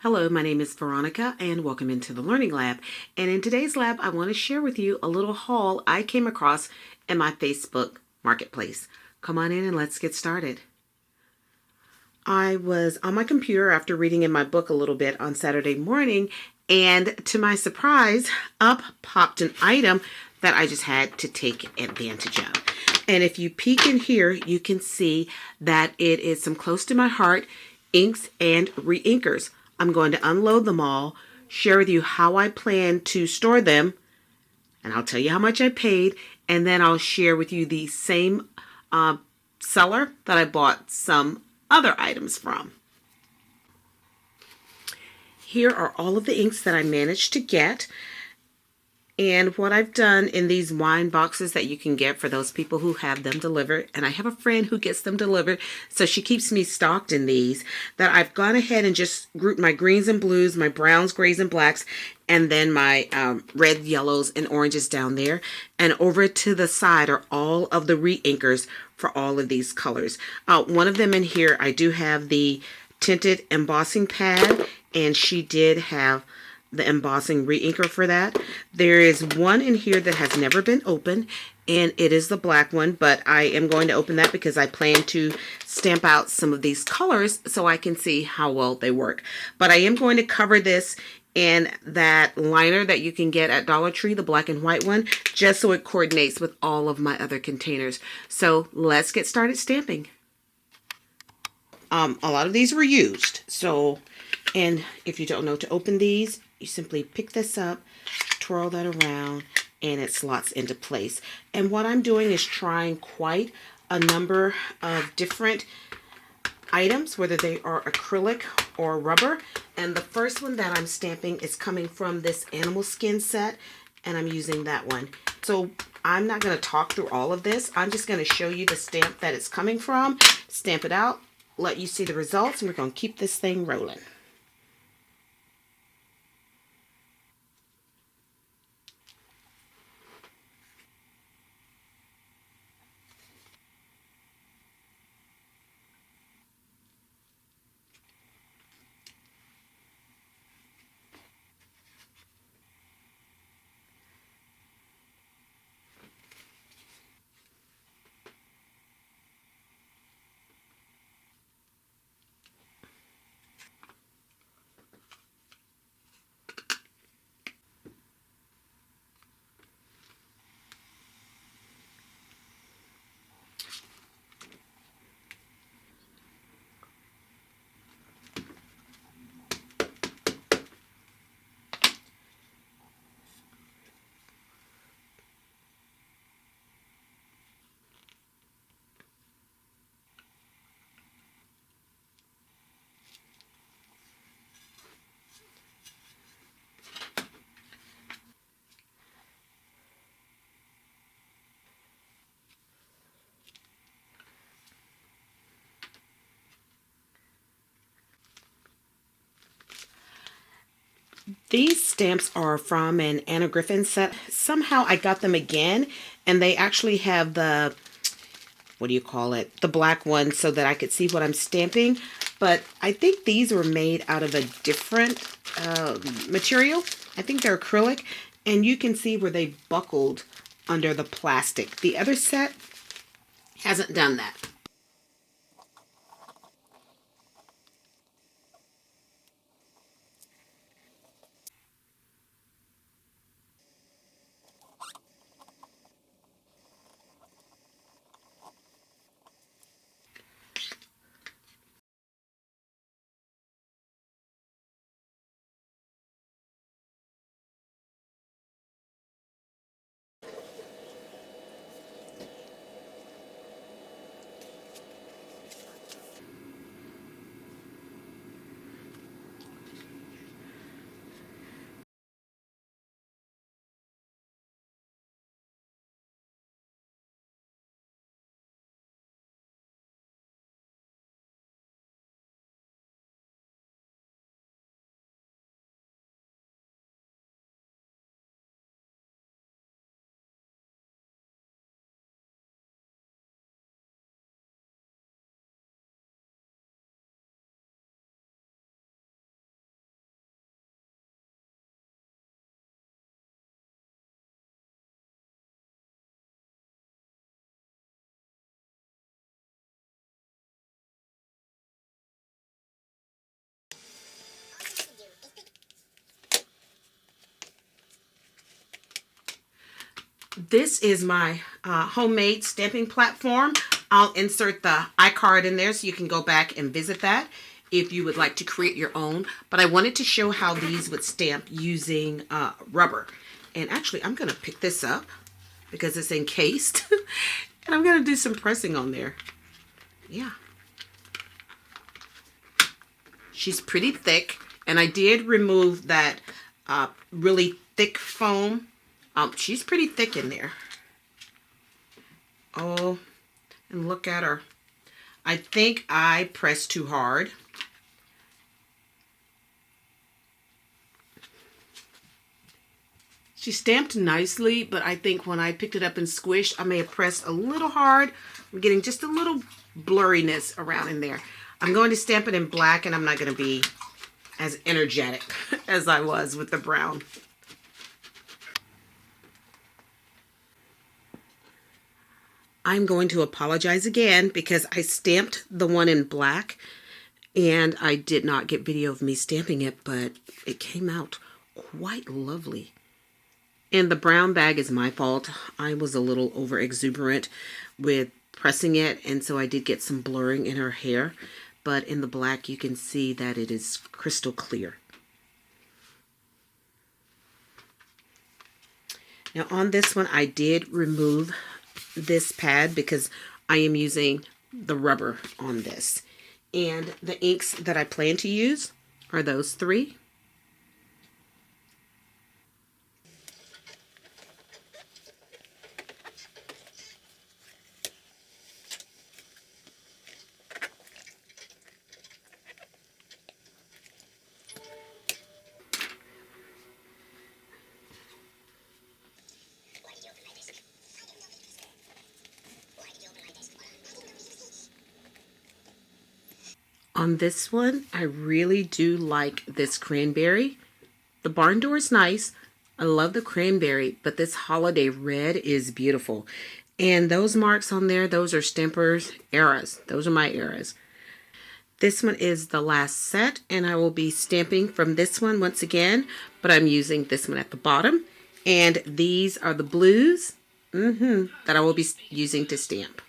Hello, my name is Veronica and welcome into the Learning Lab. And in today's lab, I want to share with you a little haul I came across in my Facebook marketplace. Come on in and let's get started. I was on my computer after reading in my book a little bit on Saturday morning, and to my surprise, up popped an item that I just had to take advantage of. And if you peek in here, you can see that it is some close to my heart inks and re-inkers. I'm going to unload them all, share with you how I plan to store them, and I'll tell you how much I paid, and then I'll share with you the same seller that I bought some other items from. Here are all of the inks that I managed to get. And what I've done in these wine boxes that you can get for those people who have them delivered, and I have a friend who gets them delivered, so she keeps me stocked in these, that I've gone ahead and just grouped my greens and blues, my browns, grays, and blacks, and then my red, yellows, and oranges down there. And over to the side are all of the re-inkers for all of these colors. One of them in here, I do have the tinted embossing pad, and she did have the embossing re-inker for that. There is one in here that has never been opened, and it is the black one, but I am going to open that because I plan to stamp out some of these colors so I can see how well they work. But I am going to cover this in that liner that you can get at Dollar Tree, the black and white one, just so it coordinates with all of my other containers. So let's get started stamping. A lot of these were used, and if you don't know to open these, you simply pick this up, twirl that around, and it slots into place. And what I'm doing is trying quite a number of different items, whether they are acrylic or rubber. And the first one that I'm stamping is coming from this animal skin set, and I'm using that one. So I'm not going to talk through all of this. I'm just going to show you the stamp that it's coming from, stamp it out, let you see the results, and we're going to keep this thing rolling. These stamps are from an Anna Griffin set. Somehow I got them again, and they actually have the, what do you call it, the black one, so that I could see what I'm stamping. But I think these were made out of a different material. I think they're acrylic, and you can see where they buckled under the plastic. The other set hasn't done that. this is my homemade stamping platform. I'll insert the iCard in there so you can go back and visit that if you would like to create your own. But I wanted to show how these would stamp using rubber. And actually, I'm going to pick this up because it's encased. And I'm going to do some pressing on there. Yeah. She's pretty thick. And I did remove that really thick foam. She's pretty thick in there. Oh, and look at her. I think I pressed too hard. She stamped nicely, but I think when I picked it up and squished, I may have pressed a little hard. I'm getting just a little blurriness around in there. I'm going to stamp it in black, and I'm not going to be as energetic as I was with the brown. I'm going to apologize again because I stamped the one in black and I did not get video of me stamping it, but it came out quite lovely. And the brown bag is my fault. I was a little over exuberant with pressing it, and so I did get some blurring in her hair. But in the black, you can see that it is crystal clear. Now on this one, I did remove this pad because I am using the rubber on this. And the inks that I plan to use are those three. On this one, I really do like this cranberry. The barn door is nice. I love the cranberry, but this holiday red is beautiful. And those marks on there, those are Stampers' eras. Those are my eras. This one is the last set, and I will be stamping from this one once again, but I'm using this one at the bottom. And these are the blues that I will be using to stamp.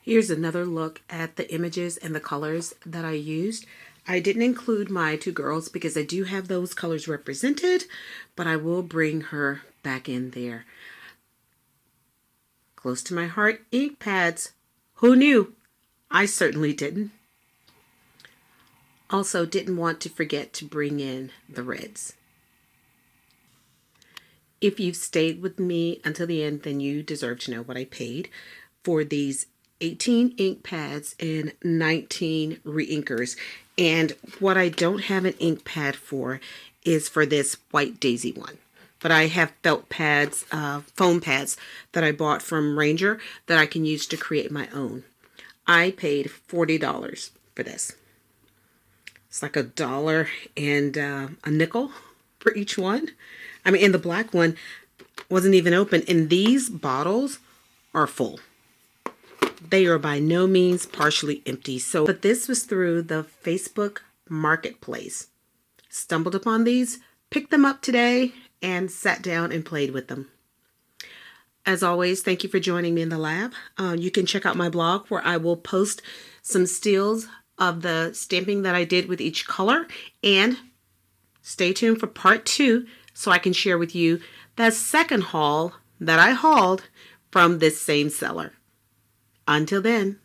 Here's another look at the images and the colors that I used. I didn't include my two girls because I do have those colors represented, but I will bring her back in there. Close to my heart, ink pads. Who knew? I certainly didn't. Also, didn't want to forget to bring in the reds. If you've stayed with me until the end, then you deserve to know what I paid for these 18 ink pads and 19 re-inkers. And what I don't have an ink pad for is for this white daisy one. But I have felt pads, foam pads that I bought from Ranger that I can use to create my own. I paid $40 for this. It's like $1 and a nickel for each one. I mean, and the black one wasn't even open. And these bottles are full. They are by no means partially empty. But this was through the Facebook Marketplace. Stumbled upon these, picked them up today, and sat down and played with them. As always, thank you for joining me in the lab. You can check out my blog where I will post some stills of the stamping that I did with each color. And stay tuned for part 2 so I can share with you the second haul that I hauled from this same seller. Until then.